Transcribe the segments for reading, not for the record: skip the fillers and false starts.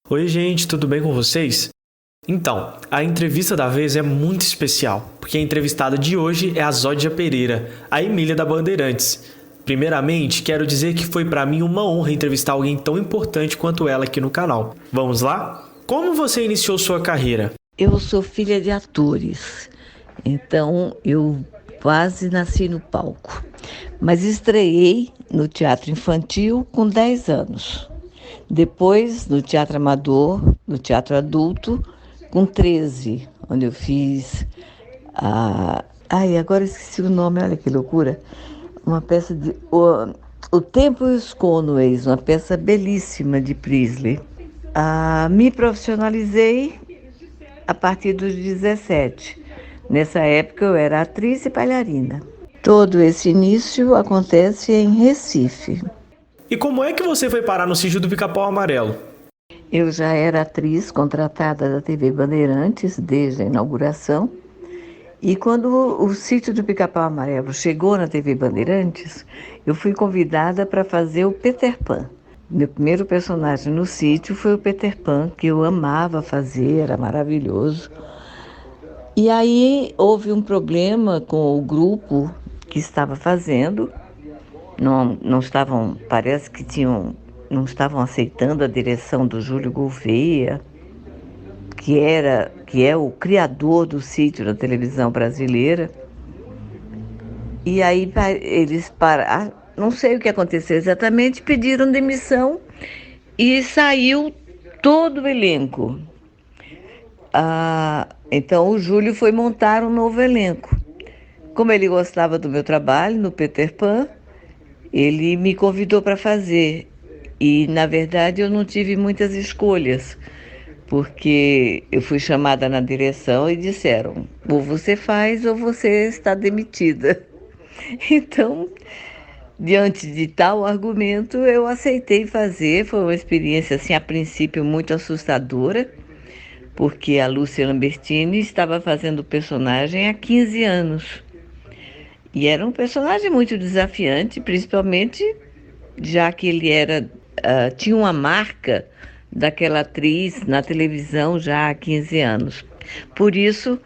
Oi, gente, tudo bem com vocês? Então, a entrevista da vez é muito especial, porque a entrevistada de hoje é a Zódia Pereira, a Emília da Bandeirantes. Primeiramente, quero dizer que foi para mim uma honra entrevistar alguém tão importante quanto ela aqui no canal. Vamos lá? Como você iniciou sua carreira? Eu sou filha de atores, então eu quase nasci no palco. Mas estreiei no teatro infantil com 10 anos. Depois no teatro amador, no teatro adulto, com 13, onde eu fiz a. Ai, agora eu esqueci o nome, olha que loucura. Uma peça de. O Tempo e os Conways, uma peça belíssima de Priestley. Me profissionalizei a partir dos 17. Nessa época eu era atriz e bailarina. Todo esse início acontece em Recife. E como é que você foi parar no Sítio do Pica-Pau Amarelo? Eu já era atriz contratada da TV Bandeirantes desde a inauguração. E quando o Sítio do Pica-Pau Amarelo chegou na TV Bandeirantes, eu fui convidada para fazer o Peter Pan. Meu primeiro personagem no sítio foi o Peter Pan, que eu amava fazer, era maravilhoso. E aí houve um problema com o grupo que estava fazendo. Não estavam, parece que não estavam aceitando a direção do Júlio Gouveia, que é o criador do sítio da televisão brasileira. E aí eles pararam, não sei o que aconteceu exatamente, pediram demissão e saiu todo o elenco. Então o Júlio foi montar um novo elenco. Como ele gostava do meu trabalho no Peter Pan, ele me convidou para fazer. E, na verdade, eu não tive muitas escolhas, porque eu fui chamada na direção e disseram: ou você faz ou você está demitida. Então, diante de tal argumento, eu aceitei fazer. Foi uma experiência, assim, a princípio, muito assustadora, porque a Lúcia Lambertini estava fazendo o personagem há 15 anos. E era um personagem muito desafiante, principalmente já que ele tinha uma marca daquela atriz na televisão já há 15 anos. Por isso,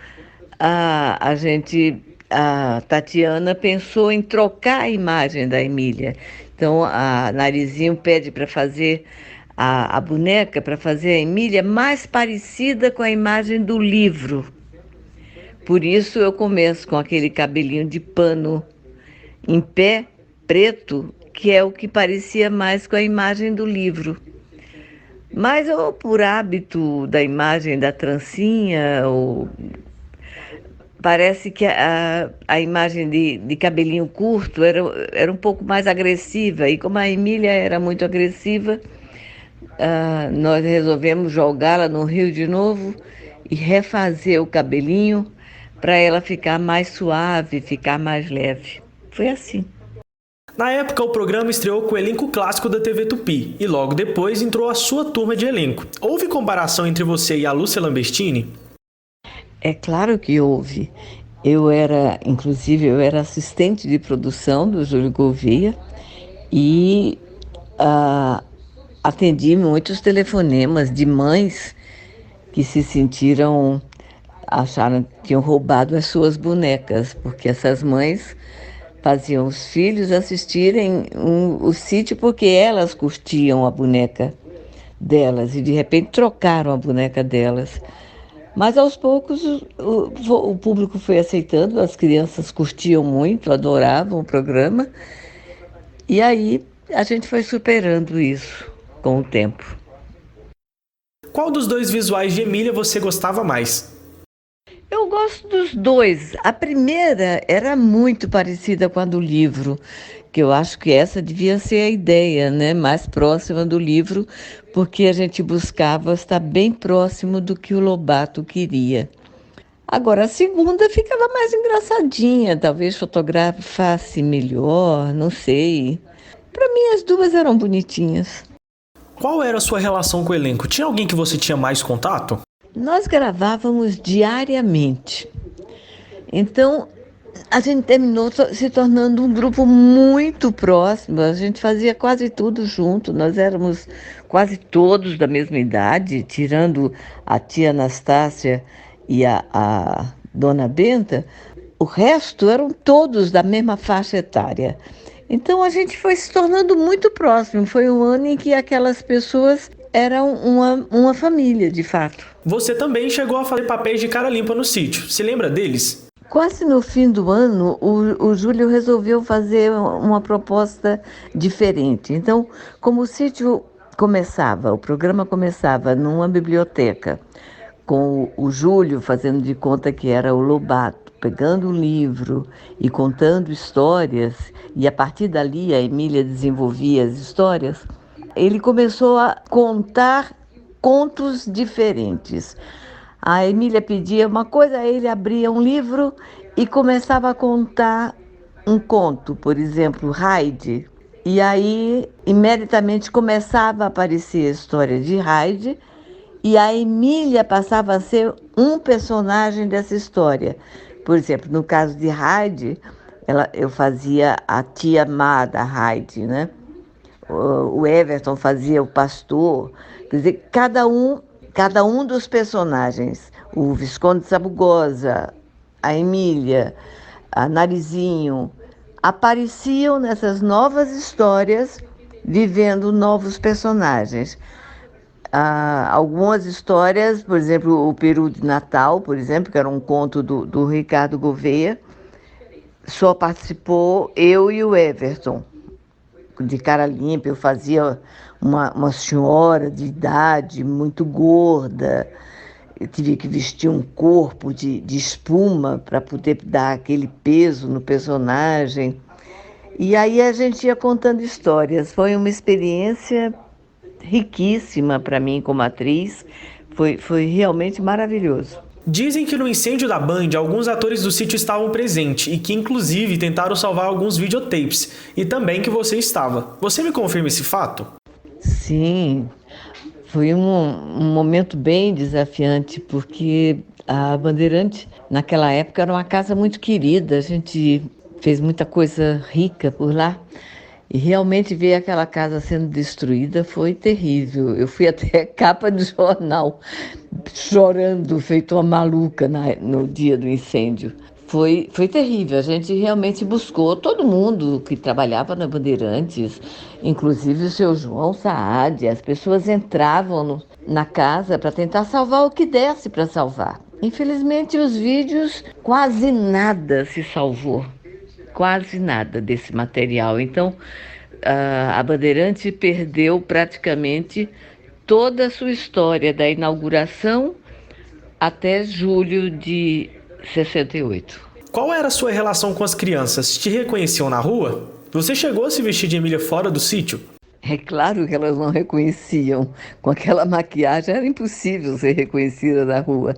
a Tatiana pensou em trocar a imagem da Emília. Então, a Narizinho pede para fazer a boneca, para fazer a Emília mais parecida com a imagem do livro. Por isso eu começo com aquele cabelinho de pano em pé, preto, que é o que parecia mais com a imagem do livro. Mas ou por hábito da imagem da trancinha, ou parece que a imagem de cabelinho curto era um pouco mais agressiva. E como a Emília era muito agressiva, nós resolvemos jogá-la no rio de novo e refazer o cabelinho para ela ficar mais suave, ficar mais leve. Foi assim. Na época, o programa estreou com o elenco clássico da TV Tupi e logo depois entrou a sua turma de elenco. Houve comparação entre você e a Lúcia Lambertini? É claro que houve. Inclusive, eu era assistente de produção do Júlio Gouveia e ah, atendi muitos telefonemas de mães que se sentiram, acharam que tinham roubado as suas bonecas, porque essas mães faziam os filhos assistirem o sítio porque elas curtiam a boneca delas e de repente trocaram a boneca delas. Mas aos poucos o público foi aceitando, as crianças curtiam muito, adoravam o programa, e aí a gente foi superando isso com o tempo. Qual dos dois visuais de Emília você gostava mais? Eu gosto dos dois. A primeira era muito parecida com a do livro, que eu acho que essa devia ser a ideia, né? Mais próxima do livro, porque a gente buscava estar bem próximo do que o Lobato queria. Agora, a segunda ficava mais engraçadinha, talvez fotografasse melhor, não sei. Para mim, as duas eram bonitinhas. Qual era a sua relação com o elenco? Tinha alguém que você tinha mais contato? Nós gravávamos diariamente. Então, A gente terminou se tornando um grupo muito próximo. A gente fazia quase tudo junto. Nós éramos quase todos da mesma idade, tirando a tia Anastácia e a dona Benta. O resto eram todos da mesma faixa etária. Então a gente foi se tornando muito próximo. Foi um ano em que aquelas pessoas eram uma família, de fato. Você também chegou a fazer papéis de cara limpa no sítio. Se lembra deles? Quase no fim do ano, o Júlio resolveu fazer uma proposta diferente. Então, como o sítio começava, o programa começava numa biblioteca, com o Júlio fazendo de conta que era o Lobato, pegando o livro e contando histórias, e a partir dali a Emília desenvolvia as histórias, ele começou a contar contos diferentes. A Emília pedia uma coisa, ele abria um livro e começava a contar um conto, por exemplo, Heidi. E aí, imediatamente começava a aparecer a história de Heidi e a Emília passava a ser um personagem dessa história. Por exemplo, no caso de Heidi, eu fazia a tia má da Heidi, né? O Everton fazia o pastor. Quer dizer, cada um dos personagens, o Visconde Sabugosa, a Emília, a Narizinho, apareciam nessas novas histórias, vivendo novos personagens. Algumas histórias, por exemplo, o Peru de Natal, por exemplo, que era um conto do Ricardo Gouveia, só participou eu e o Everton. De cara limpa, eu fazia uma senhora de idade muito gorda. Eu tive que vestir um corpo de espuma para poder dar aquele peso no personagem. E aí a gente ia contando histórias. Foi uma experiência riquíssima para mim como atriz. Foi realmente maravilhoso. Dizem que no incêndio da Band, alguns atores do sítio estavam presentes e que inclusive tentaram salvar alguns videotapes, e também que você estava. Você me confirma esse fato? Sim, foi um momento bem desafiante, porque a Bandeirante, naquela época, era uma casa muito querida, a gente fez muita coisa rica por lá. E realmente ver aquela casa sendo destruída foi terrível. Eu fui até capa de jornal, chorando, feito uma maluca no dia do incêndio. Foi terrível. A gente realmente buscou todo mundo que trabalhava na Bandeirantes, inclusive o seu João Saad. As pessoas entravam na casa para tentar salvar o que desse para salvar. Infelizmente, os vídeos, quase nada se salvou. Quase nada desse material. Então, a Bandeirante perdeu praticamente toda a sua história, da inauguração até julho de 68. Qual era a sua relação com as crianças? Te reconheciam na rua? Você chegou a se vestir de Emília fora do sítio? É claro que elas não reconheciam. Com aquela maquiagem era impossível ser reconhecida na rua.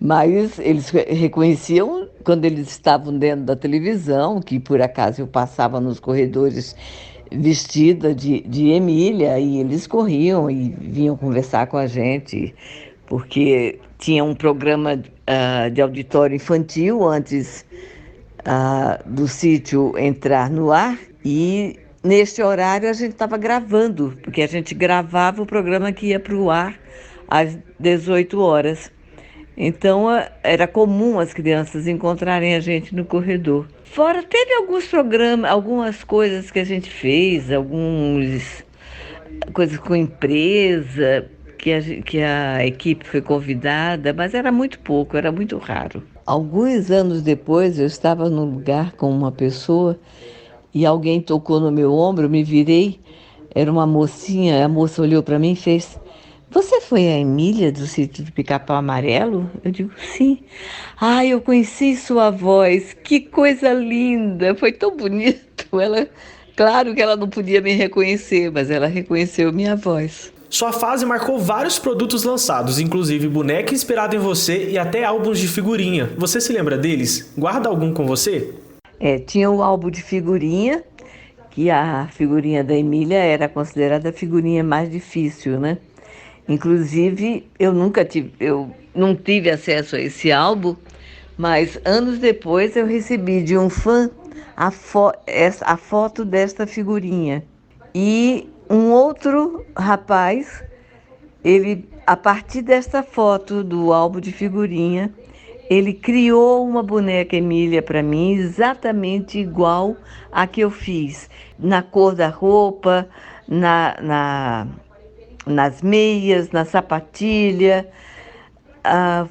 Mas eles reconheciam quando eles estavam dentro da televisão, que por acaso eu passava nos corredores vestida de Emília, e eles corriam e vinham conversar com a gente, porque tinha um programa de auditório infantil antes do sítio entrar no ar, e neste horário a gente estava gravando, porque a gente gravava o programa que ia para o ar às 18 horas. Então, era comum as crianças encontrarem a gente no corredor. Fora, teve alguns programas, algumas coisas que a gente fez, algumas coisas com empresa, que a equipe foi convidada, mas era muito pouco, era muito raro. Alguns anos depois, eu estava num lugar com uma pessoa e alguém tocou no meu ombro, me virei, era uma mocinha, a moça olhou para mim e fez: "Você foi a Emília do sítio do Pica-Pau Amarelo?" Eu digo: "Sim." "Ah, eu conheci sua voz, que coisa linda, foi tão bonito." Claro que ela não podia me reconhecer, mas ela reconheceu minha voz. Sua fase marcou vários produtos lançados, inclusive boneca inspirada em você e até álbuns de figurinha. Você se lembra deles? Guarda algum com você? Tinha o álbum de figurinha, que a figurinha da Emília era considerada a figurinha mais difícil, né? Inclusive, eu não tive acesso a esse álbum, Mas anos depois eu recebi de um fã a foto desta figurinha. E um outro rapaz, ele, a partir desta foto do álbum de figurinha, ele criou uma boneca Emília para mim, exatamente igual a que eu fiz, na cor da roupa, nas meias, na sapatilha.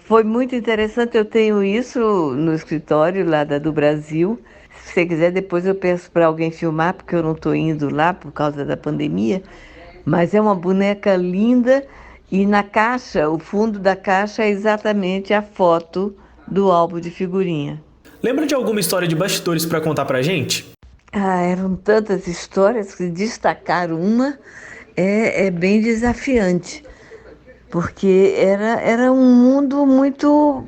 Foi muito interessante, eu tenho isso no escritório lá do Brasil. Se você quiser, depois eu peço para alguém filmar, porque eu não estou indo lá por causa da pandemia. Mas é uma boneca linda e na caixa, o fundo da caixa é exatamente a foto do álbum de figurinha. Lembra de alguma história de bastidores para contar pra gente? Eram tantas histórias que destacar uma é bem desafiante, porque era um mundo muito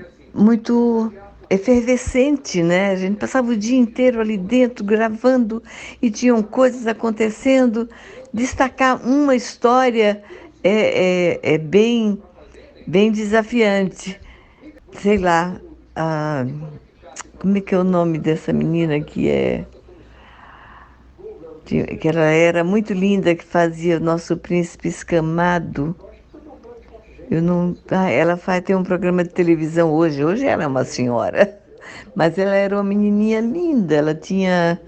efervescente, né? A gente passava o dia inteiro ali dentro gravando e tinham coisas acontecendo. Destacar uma história é bem desafiante. Sei lá, como é que é o nome dessa menina que ela era muito linda, que fazia o Nosso Príncipe Escamado. Eu não, tem um programa de televisão hoje. Hoje ela é uma senhora, mas ela era uma menininha linda. Ela tinha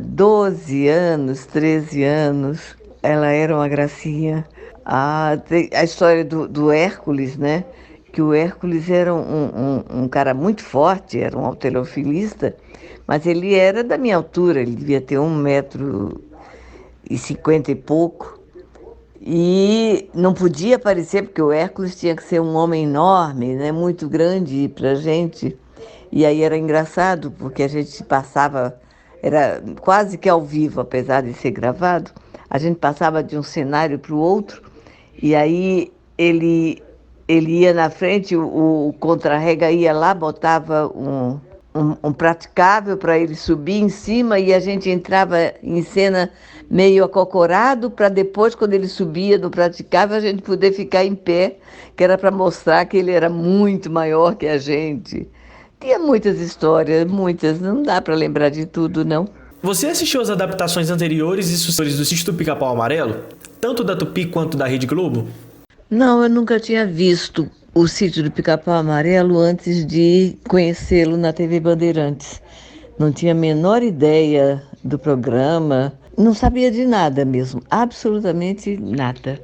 12 anos, 13 anos. Ela era uma gracinha. Tem a história do Hércules, né? Que o Hércules era um cara muito forte, era um halterofilista, mas ele era da minha altura, ele devia ter 1,50 m e pouco. E não podia aparecer, porque o Hércules tinha que ser um homem enorme, né? Muito grande pra gente. E aí era engraçado, porque a gente passava, era quase que ao vivo, apesar de ser gravado, a gente passava de um cenário para o outro, e aí ele ia na frente, o contra-rega ia lá, botava um praticável para ele subir em cima e a gente entrava em cena meio acocorado para depois, quando ele subia no praticável, a gente poder ficar em pé, que era para mostrar que ele era muito maior que a gente. Tinha muitas histórias, muitas, não dá para lembrar de tudo, não. Você assistiu às adaptações anteriores e sucessores do Sítio do Pica-Pau Amarelo? Tanto da Tupi quanto da Rede Globo? Não, eu nunca tinha visto o Sítio do Pica-Pau Amarelo antes de conhecê-lo na TV Bandeirantes. Não tinha a menor ideia do programa, não sabia de nada mesmo, absolutamente nada.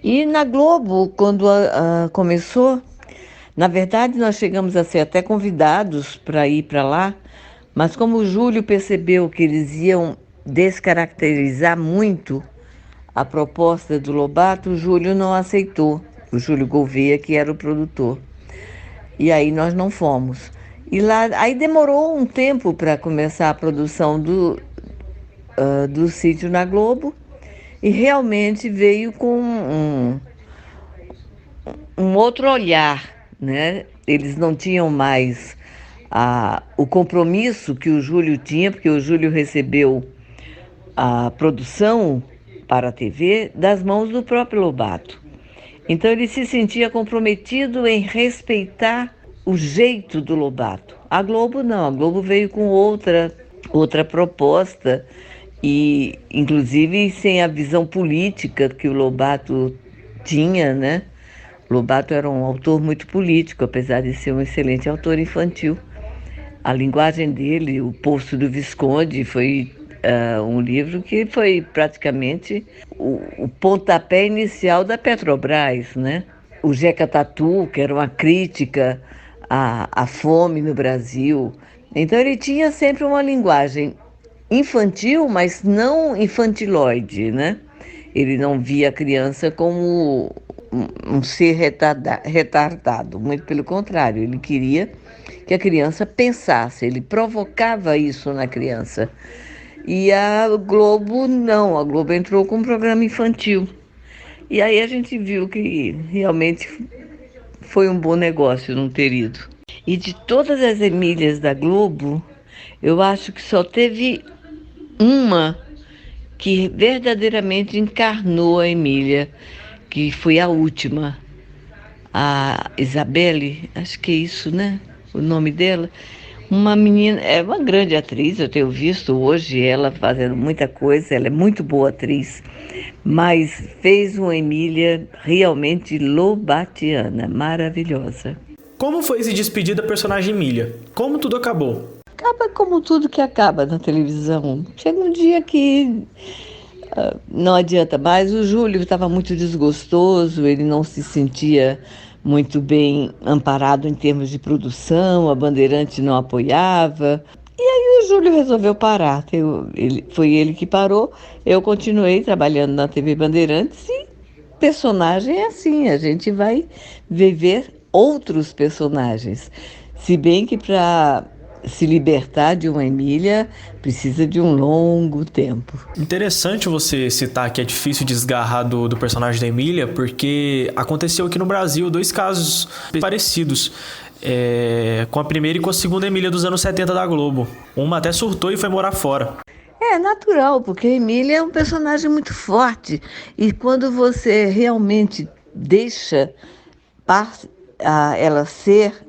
E na Globo, quando começou, na verdade nós chegamos a ser até convidados para ir para lá, mas como o Júlio percebeu que eles iam descaracterizar muito a proposta do Lobato, o Júlio não aceitou. O Júlio Gouveia, que era o produtor. E aí nós não fomos. E lá, aí demorou um tempo para começar a produção do sítio na Globo. E realmente veio com um outro olhar, né? Eles não tinham mais o compromisso que o Júlio tinha, porque o Júlio recebeu a produção para a TV das mãos do próprio Lobato. Então ele se sentia comprometido em respeitar o jeito do Lobato. A Globo não, a Globo veio com outra proposta e inclusive sem a visão política que o Lobato tinha, né? O Lobato era um autor muito político, apesar de ser um excelente autor infantil. A linguagem dele, O Poço do Visconde, foi um livro que foi praticamente o pontapé inicial da Petrobras, né? O Jeca Tatu, que era uma crítica à fome no Brasil. Então ele tinha sempre uma linguagem infantil, mas não infantiloide, né? Ele não via a criança como um ser retardado, muito pelo contrário, ele queria que a criança pensasse, ele provocava isso na criança. E a Globo não, a Globo entrou com um programa infantil. E aí a gente viu que realmente foi um bom negócio não ter ido. E de todas as Emílias da Globo, eu acho que só teve uma que verdadeiramente encarnou a Emília, que foi a última, a Isabelle, acho que é isso, né? o nome dela. Uma menina, é uma grande atriz, eu tenho visto hoje ela fazendo muita coisa, ela é muito boa atriz, mas fez uma Emília realmente lobatiana, maravilhosa. Como foi se despedir da personagem Emília? Como tudo acabou? Acaba como tudo que acaba na televisão. Chega um dia que não adianta mais. O Júlio estava muito desgostoso, ele não se sentia muito bem amparado em termos de produção, a Bandeirante não apoiava. E aí o Júlio resolveu parar. Foi ele que parou. Eu continuei trabalhando na TV Bandeirantes e personagem é assim, a gente vai viver outros personagens. Se bem que para se libertar de uma Emília precisa de um longo tempo. Interessante você citar que é difícil desgarrar do personagem da Emília, porque aconteceu aqui no Brasil 2 casos parecidos. Com a primeira e com a segunda Emília dos anos 70 da Globo. Uma até surtou e foi morar fora. É natural, porque a Emília é um personagem muito forte. E quando você realmente deixa ela ser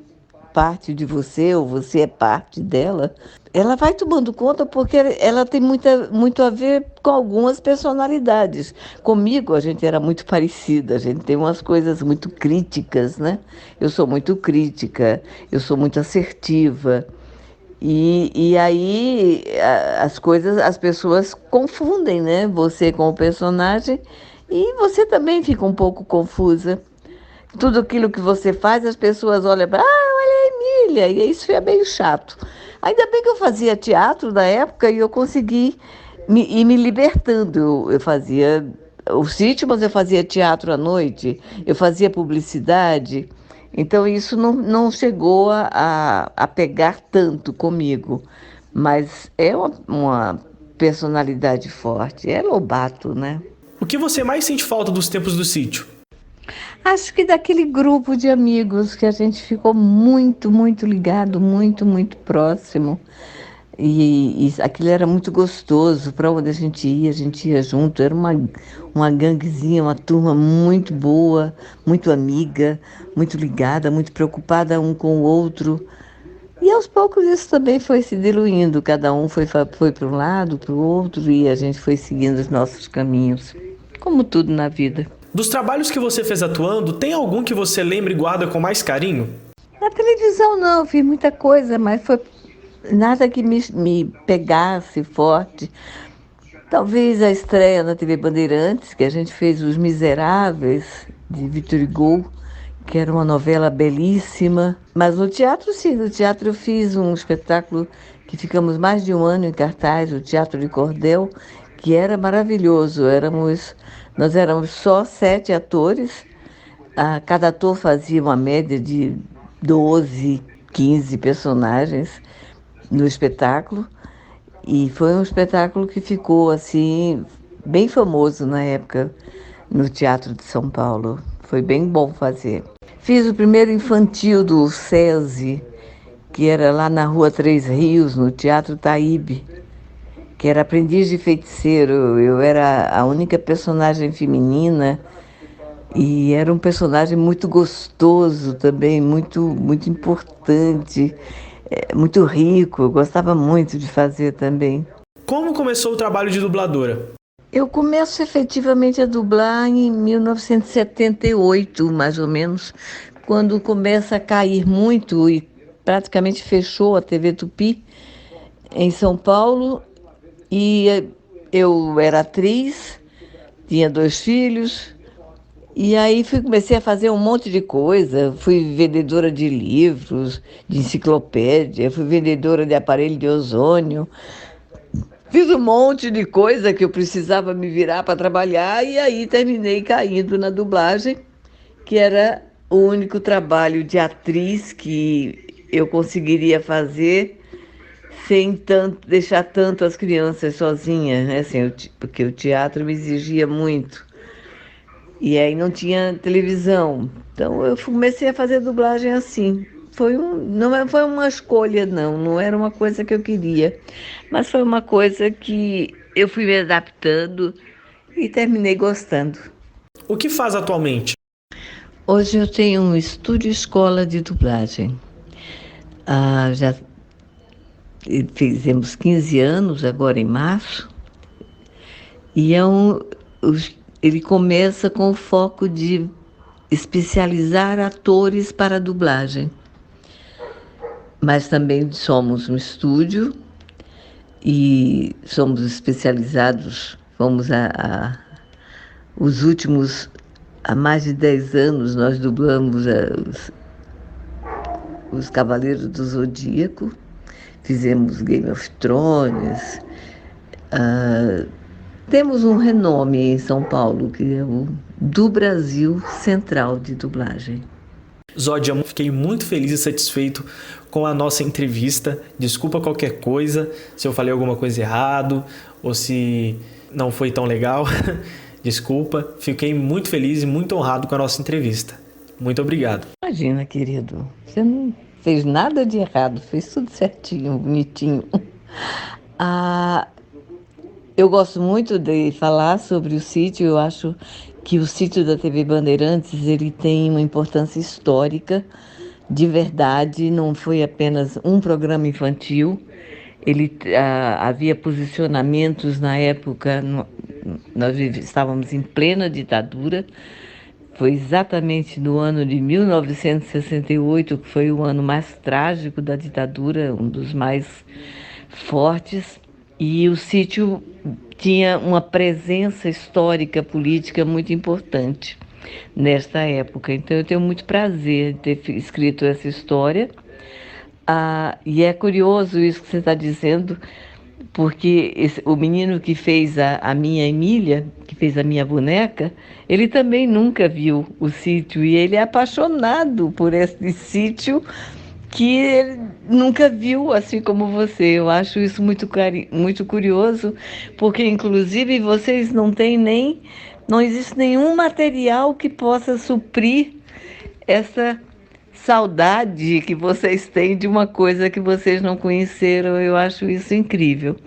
parte de você, ou você é parte dela, ela vai tomando conta porque ela tem muito a ver com algumas personalidades. Comigo, a gente era muito parecida, a gente tem umas coisas muito críticas, né? Eu sou muito crítica, eu sou muito assertiva. E aí as pessoas confundem, né? Você com o personagem e você também fica um pouco confusa. Tudo aquilo que você faz, as pessoas olham para, olha a Emília, e isso é meio chato. Ainda bem que eu fazia teatro na época e eu consegui ir me libertando. Eu fazia o sítio, mas eu fazia teatro à noite, eu fazia publicidade. Então isso não chegou a pegar tanto comigo. Mas é uma personalidade forte. É Lobato, né? O que você mais sente falta dos tempos do sítio? Acho que daquele grupo de amigos que a gente ficou muito, muito ligado, muito, muito próximo. E aquilo era muito gostoso. Para onde a gente ia junto. Era uma ganguezinha, uma turma muito boa, muito amiga, muito ligada, muito preocupada um com o outro. E aos poucos isso também foi se diluindo. Cada um foi para um lado, para o outro, e a gente foi seguindo os nossos caminhos. Como tudo na vida. Dos trabalhos que você fez atuando, tem algum que você lembra e guarda com mais carinho? Na televisão não, fiz muita coisa, mas foi nada que me pegasse forte. Talvez a estreia na TV Bandeirantes, que a gente fez Os Miseráveis, de Victor Hugo, que era uma novela belíssima. Mas no teatro, sim, no teatro eu fiz um espetáculo que ficamos mais de um ano em cartaz, o Teatro de Cordel, que era maravilhoso. Nós éramos só 7 atores, cada ator fazia uma média de 12, 15 personagens no espetáculo. E foi um espetáculo que ficou assim bem famoso na época no Teatro de São Paulo. Foi bem bom fazer. Fiz o primeiro infantil do SESI, que era lá na Rua Três Rios, no Teatro Taíbe, que era aprendiz de feiticeiro. Eu era a única personagem feminina e era um personagem muito gostoso também, muito importante, muito rico. Eu gostava muito de fazer também. Como começou o trabalho de dubladora? Eu começo efetivamente a dublar em 1978, mais ou menos, quando começa a cair muito e praticamente fechou a TV Tupi em São Paulo. E eu era atriz, tinha 2 filhos, e aí comecei a fazer um monte de coisa. Fui vendedora de livros, de enciclopédia, fui vendedora de aparelho de ozônio. Fiz um monte de coisa que eu precisava me virar para trabalhar e aí terminei caindo na dublagem, que era o único trabalho de atriz que eu conseguiria fazer sem deixar tanto as crianças sozinhas, né? Assim, porque o teatro me exigia muito. E aí não tinha televisão. Então eu comecei a fazer dublagem assim. Não foi uma escolha, não era uma coisa que eu queria, mas foi uma coisa que eu fui me adaptando e terminei gostando. O que faz atualmente? Hoje eu tenho um estúdio escola de dublagem. Já fizemos 15 anos, agora em março, e ele começa com o foco de especializar atores para dublagem. Mas também somos um estúdio e somos especializados, os últimos, há mais de 10 anos, nós dublamos os Cavaleiros do Zodíaco, fizemos Game of Thrones. Temos um renome em São Paulo, que é o do Brasil Central de Dublagem. Zódia, fiquei muito feliz e satisfeito com a nossa entrevista. Desculpa qualquer coisa, se eu falei alguma coisa errado ou se não foi tão legal. Desculpa, fiquei muito feliz e muito honrado com a nossa entrevista. Muito obrigado. Imagina, querido, você não fez nada de errado, fez tudo certinho, bonitinho. Eu gosto muito de falar sobre o sítio. Eu acho que o sítio da TV Bandeirantes ele tem uma importância histórica, de verdade. Não foi apenas um programa infantil. Havia posicionamentos na época. Nós estávamos em plena ditadura. Foi exatamente no ano de 1968, que foi o ano mais trágico da ditadura, um dos mais fortes. E o sítio tinha uma presença histórica, política muito importante nesta época. Então, eu tenho muito prazer em ter escrito essa história. E é curioso isso que você está dizendo, porque o menino que fez a minha Emília, que fez a minha boneca, ele também nunca viu o sítio e ele é apaixonado por esse sítio que ele nunca viu, assim como você. Eu acho isso muito curioso, porque inclusive vocês não existe nenhum material que possa suprir essa saudade que vocês têm de uma coisa que vocês não conheceram. Eu acho isso incrível.